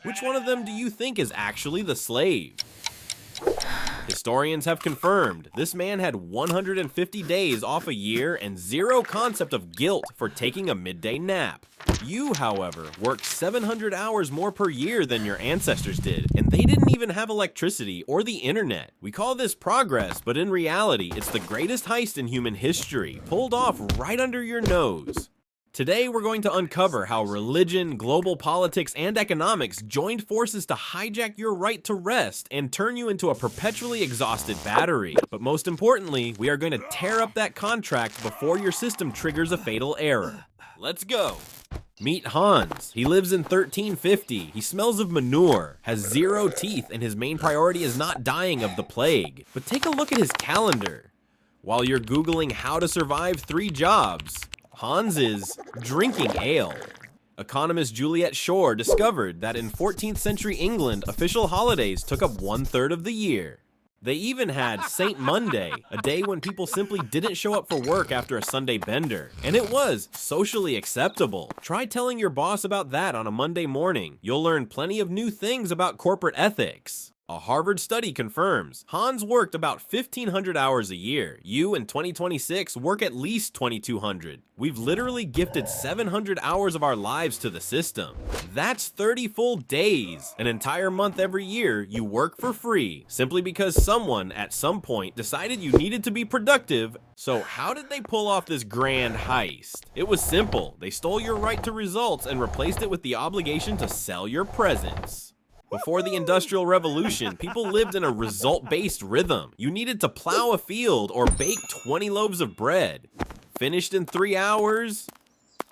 Which one of them do you think is actually the slave? Historians have confirmed this man had 150 days off a year and zero concept of guilt for taking a midday nap. You, however, worked 700 hours more per year than your ancestors did, and they didn't even have electricity or the internet. We call this progress, but in reality, it's the greatest heist in human history, pulled off right under your nose. Today, we're going to uncover how religion, global politics, and economics joined forces to hijack your right to rest and turn you into a perpetually exhausted battery. But most importantly, we are going to tear up that contract before your system triggers a fatal error. Let's go. Meet Hans. He lives in 1350. He smells of manure, has 0 teeth, and his main priority is not dying of the plague. But take a look at his calendar. While you're Googling how to survive 3 jobs, Hans is drinking ale. Economist Juliet Shore discovered that in 14th century England, official holidays took up 1/3 of the year. They even had Saint Monday, a day when people simply didn't show up for work after a Sunday bender. And it was socially acceptable. Try telling your boss about that on a Monday morning. You'll learn plenty of new things about corporate ethics. A Harvard study confirms Hans worked about 1,500 hours a year. You, in 2026, work at least 2,200. We've literally gifted 700 hours of our lives to the system. That's 30 full days. An entire month every year, you work for free, simply because someone, at some point, decided you needed to be productive. So how did they pull off this grand heist? It was simple. They stole your right to results and replaced it with the obligation to sell your presence. Before the Industrial Revolution, people lived in a result-based rhythm. You needed to plow a field or bake 20 loaves of bread. Finished in 3 hours?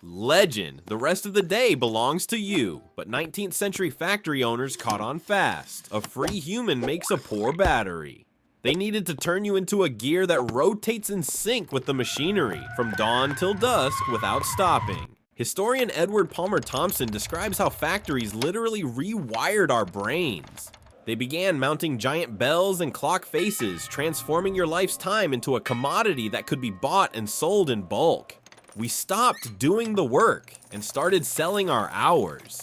Legend. The rest of the day belongs to you. But 19th century factory owners caught on fast. A free human makes a poor battery. They needed to turn you into a gear that rotates in sync with the machinery from dawn till dusk without stopping. Historian Edward Palmer Thompson describes how factories literally rewired our brains. They began mounting giant bells and clock faces, transforming your life's time into a commodity that could be bought and sold in bulk. We stopped doing the work and started selling our hours.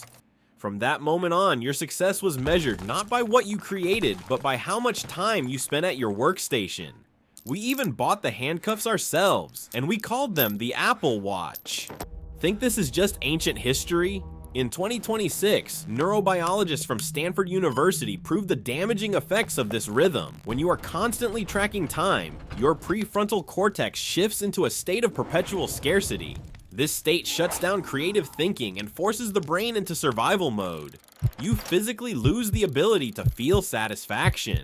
From that moment on, your success was measured not by what you created, but by how much time you spent at your workstation. We even bought the handcuffs ourselves, and we called them the Apple Watch. Think this is just ancient history? In 2026, neurobiologists from Stanford University proved the damaging effects of this rhythm. When you are constantly tracking time, your prefrontal cortex shifts into a state of perpetual scarcity. This state shuts down creative thinking and forces the brain into survival mode. You physically lose the ability to feel satisfaction.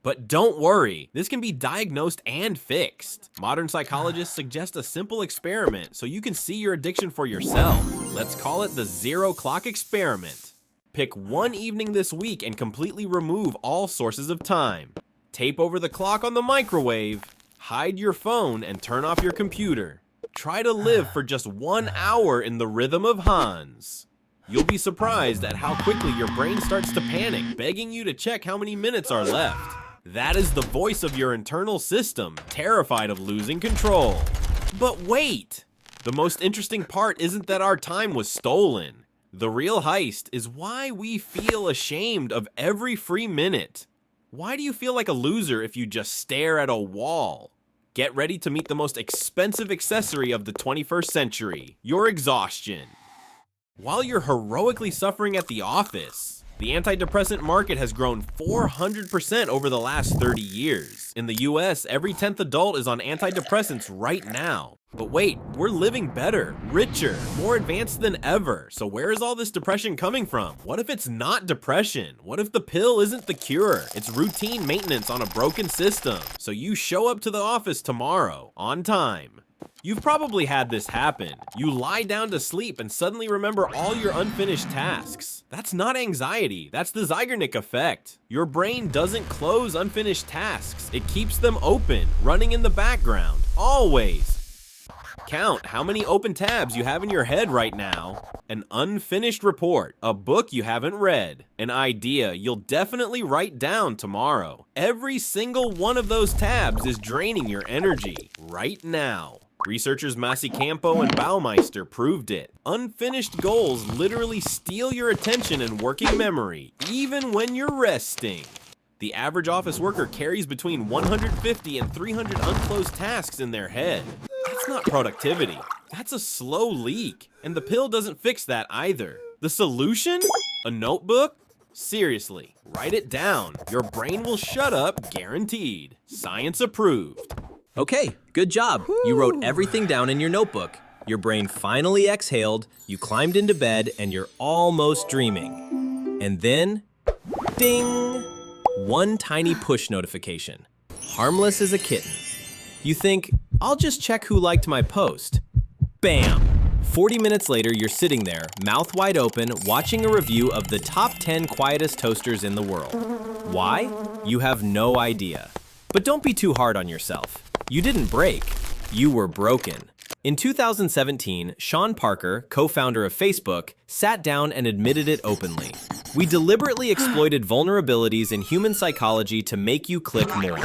But don't worry, this can be diagnosed and fixed. Modern psychologists suggest a simple experiment so you can see your addiction for yourself. Let's call it the 0 clock experiment. Pick one evening this week and completely remove all sources of time. Tape over the clock on the microwave, hide your phone, and turn off your computer. Try to live for just 1 hour in the rhythm of Hans. You'll be surprised at how quickly your brain starts to panic, begging you to check how many minutes are left. That is the voice of your internal system, terrified of losing control. But wait! The most interesting part isn't that our time was stolen. The real heist is why we feel ashamed of every free minute. Why do you feel like a loser if you just stare at a wall? Get ready to meet the most expensive accessory of the 21st century, your exhaustion. While you're heroically suffering at the office, the antidepressant market has grown 400% over the last 30 years. In the US, every 10th adult is on antidepressants right now. But wait, we're living better, richer, more advanced than ever. So where is all this depression coming from? What if it's not depression? What if the pill isn't the cure? It's routine maintenance on a broken system. So you show up to the office tomorrow, on time. You've probably had this happen. You lie down to sleep and suddenly remember all your unfinished tasks. That's not anxiety, that's the Zeigarnik Effect. Your brain doesn't close unfinished tasks. It keeps them open, running in the background, always. Count how many open tabs you have in your head right now. An unfinished report, a book you haven't read, an idea you'll definitely write down tomorrow. Every single one of those tabs is draining your energy right now. Researchers Campo and Baumeister proved it. Unfinished goals literally steal your attention and working memory, even when you're resting. The average office worker carries between 150 and 300 unclosed tasks in their head. That's not productivity. That's a slow leak. And the pill doesn't fix that either. The solution? A notebook? Seriously, write it down. Your brain will shut up, guaranteed. Science approved. Okay, good job. You wrote everything down in your notebook. Your brain finally exhaled, you climbed into bed, and you're almost dreaming. And then, ding! One tiny push notification. Harmless as a kitten. You think, I'll just check who liked my post. Bam! 40 minutes later, you're sitting there, mouth wide open, watching a review of the top 10 quietest toasters in the world. Why? You have no idea. But don't be too hard on yourself. You didn't break, you were broken. In 2017, Sean Parker, co-founder of Facebook, sat down and admitted it openly. We deliberately exploited vulnerabilities in human psychology to make you click more.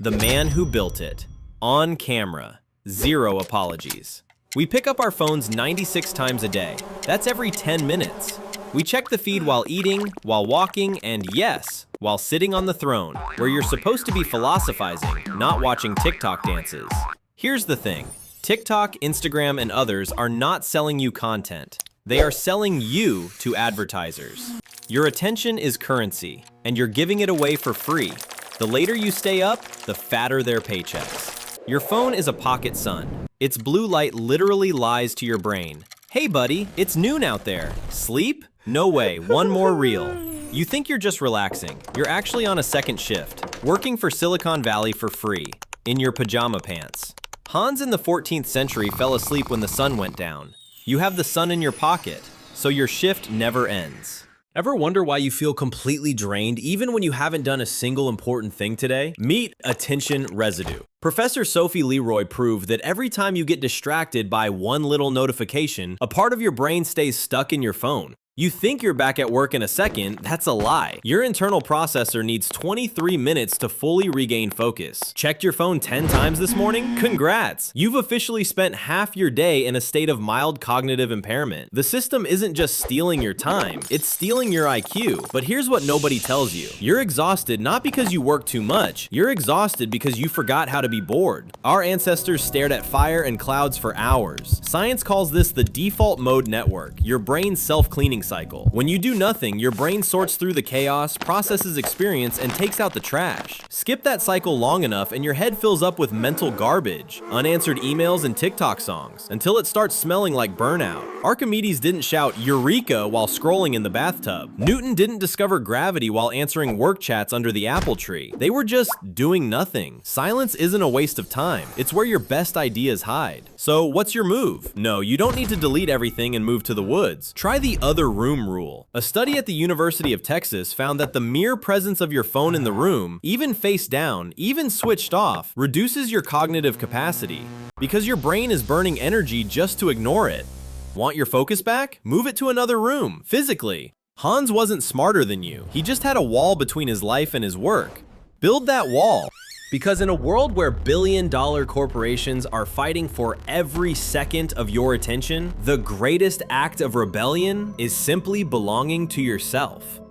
The man who built it. On camera. Zero apologies. We pick up our phones 96 times a day. That's every 10 minutes. We check the feed while eating, while walking, and yes, while sitting on the throne, where you're supposed to be philosophizing, not watching TikTok dances. Here's the thing. TikTok, Instagram, and others are not selling you content. They are selling you to advertisers. Your attention is currency, and you're giving it away for free. The later you stay up, the fatter their paychecks. Your phone is a pocket sun. Its blue light literally lies to your brain. Hey buddy, it's noon out there. Sleep? No way, one more reel. You think you're just relaxing. You're actually on a second shift, working for Silicon Valley for free, in your pajama pants. Hans in the 14th century fell asleep when the sun went down. You have the sun in your pocket, so your shift never ends. Ever wonder why you feel completely drained even when you haven't done a single important thing today? Meet attention residue. Professor Sophie Leroy proved that every time you get distracted by one little notification, a part of your brain stays stuck in your phone. You think you're back at work in a second, that's a lie. Your internal processor needs 23 minutes to fully regain focus. Checked your phone 10 times this morning? Congrats! You've officially spent half your day in a state of mild cognitive impairment. The system isn't just stealing your time, it's stealing your IQ. But here's what nobody tells you. You're exhausted not because you work too much, you're exhausted because you forgot how to be bored. Our ancestors stared at fire and clouds for hours. Science calls this the default mode network, your brain's self-cleaning cycle. When you do nothing, your brain sorts through the chaos, processes experience, and takes out the trash. Skip that cycle long enough and your head fills up with mental garbage, unanswered emails and TikTok songs, until it starts smelling like burnout. Archimedes didn't shout "Eureka" while scrolling in the bathtub. Newton didn't discover gravity while answering work chats under the apple tree. They were just doing nothing. Silence isn't a waste of time. It's where your best ideas hide. So what's your move? No, you don't need to delete everything and move to the woods. Try the other room rule. A study at the University of Texas found that the mere presence of your phone in the room, even face down, even switched off, reduces your cognitive capacity because your brain is burning energy just to ignore it. Want your focus back? Move it to another room, physically. Hans wasn't smarter than you. He just had a wall between his life and his work. Build that wall. Because in a world where billion-dollar corporations are fighting for every second of your attention, the greatest act of rebellion is simply belonging to yourself.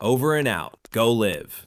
Over and out. Go live.